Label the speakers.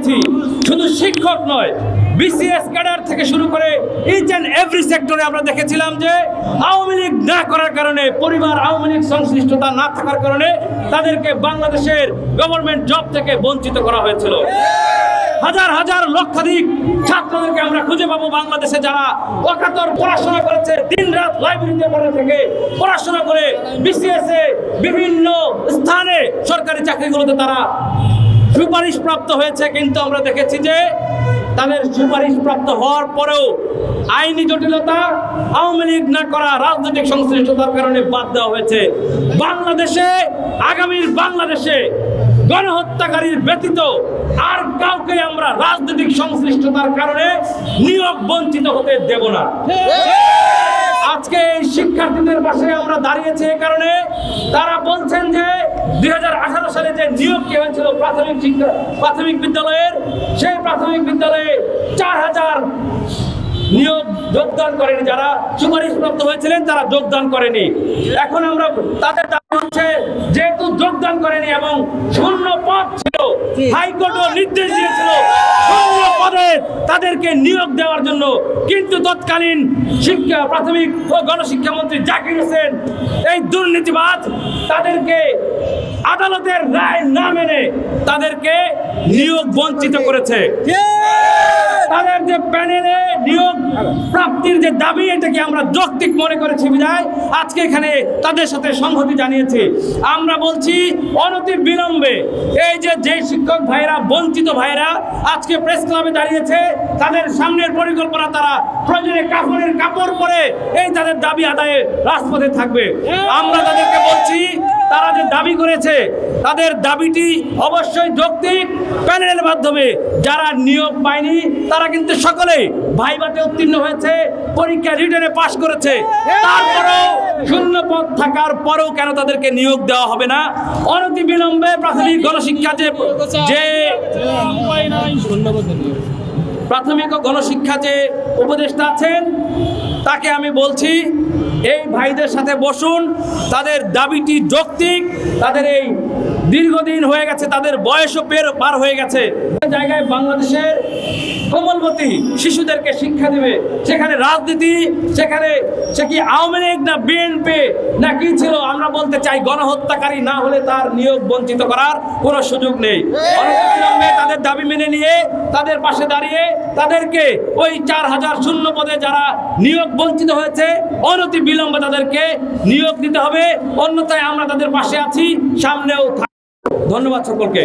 Speaker 1: দেখেছি, শুধু শিক্ষক নয়, বিসিএস ক্যাডার থেকে শুরু করে ইচ অ্যান্ড এভরি সেক্টরে আমরা দেখেছিলাম যে আওয়ামী লীগ না করার কারণে, পরিবার আওয়ামী লীগ সংশ্লিষ্টতা না থাকার কারণে তাদেরকে বাংলাদেশের গভর্নমেন্ট জব থেকে বঞ্চিত করা হয়েছিল। হাজার হাজার লক্ষাধিক ছাত্রদেরকে আমরা খুঁজে পাবো বাংলাদেশে যারা অকাতর পড়াশোনা করেছে, দিনরাত লাইব্রেরিতে পড়ে থেকে পড়াশোনা করে বিসিএস এ বিভিন্ন স্থানে সরকারি চাকরিগুলোতে তারা সুপারিশ প্রাপ্ত হয়েছে, কিন্তু আমরা দেখেছি যে তাদের সুপারিশ প্রাপ্ত হওয়ার পরেও আইনি জটিলতা, আওয়ামী লীগ না করা রাজনৈতিক সংশ্লিষ্টতার কারণে বাদ দেওয়া হয়েছে। বাংলাদেশে, আগামীর বাংলাদেশে গণহত্যাকারীর ব্যতীত আর কাউকে আমরা রাজনৈতিক সংশ্লিষ্টতার কারণে নিয়োগ বঞ্চিত হতে দেব না। আজকে এই শিক্ষার্থীদের পাশে আমরা দাঁড়িয়েছি এই কারণে, তারা বলছেন যে 2018 সালে যে নিয়োগ হয়েছিল প্রাথমিক বিদ্যালয়ের, সেই প্রাথমিক বিদ্যালয়ে 4000 নিয়োগ যোগদান করেনি, যারা সুপারিশপ্রাপ্ত হয়েছিলেন তারা যোগদান করেনি। এখন আমরা তাদের দাবি হচ্ছে, যেহেতু যোগদান করেনি এবং শূন্য পদ ছিল, হাইকোর্টও নির্দেশ দিয়েছিল শূন্য পদে তাদেরকে নিয়োগ দেওয়ার জন্য, কিন্তু তৎকালীন প্রাথমিক ও গণশিক্ষামন্ত্রী জাকির হোসেন এই দুর্নীতিবাজ তাদেরকে আদালতের রায় না মেনে তাদেরকে নিয়োগ বঞ্চিত করেছে। তাদের যে প্যানেলে নিয়োগ প্রাপ্তির যে দাবি, এটাকে আমরা যৌক্তিক মনে করেছি বিধায় আজকে এখানে তাদের সাথে সংহতি জানিয়েছি। আমরা বলছি অনতি বিলম্বে এই যে শিক্ষক ভাইরা, বঞ্চিত ভাইরা আজকে প্রেস ক্লাবে দাঁড়িয়েছে, তাদের সামনের পরিকল্পনা তারা প্রয়োজনে কাফনের কাপড় পরে এই তাদের দাবি আদায়ে রাজপথে থাকবে। আমরা তাদেরকে বলছি, তারা যে দাবি করেছে তাদের দাবিটি অবশ্যই যৌক্তিক। প্যানেলের মাধ্যমে যারা নিয়োগ পায়নি তারা কিন্তু সকলেই ভাইভাতে উত্তীর্ণ হয়েছে, পরীক্ষা রিটেনে পাশ করেছে, তারপরেও শূন্য পদ থাকার পরেও কেন তাদেরকে নিয়োগ দেওয়া হবে না? অনতি বিলম্বে প্রাথমিক গণশিক্ষা প্রাথমিক ও গণশিক্ষা যে উপদেষ্টা আছেন তাকে আমি বলছি, এই ভাইদের সাথে বসুন, তাদের দাবিটি যৌক্তিক। তাদের এই দীর্ঘদিন হয়ে গেছে, তাদের বয়সও পার হয়ে গেছে, জায়গায় বাংলাদেশের কোমলমতি শিশুদেরকে শিক্ষা দেবে, সেখানে রাজনীতি, সেখানে সে কি আওয়ামী লীগ না বিএনপি না কি ছিল, আমরা বলতে চাই গণহত্যাকারী না হলে তার নিয়োগ বঞ্চিত করার কোনো সুযোগ নেই। অনতিবিলম্বে তাদের দাবি মেনে নিয়ে তাদের পাশে দাঁড়িয়ে তাদেরকে ওই 4000 শূন্য পদে যারা নিয়োগ বঞ্চিত হয়েছে অনতি বিলম্বে তাদেরকে নিয়োগ দিতে হবে, অন্যথায় আমরা তাদের পাশে আছি, সামনেও। ধন্যবাদ সকলকে।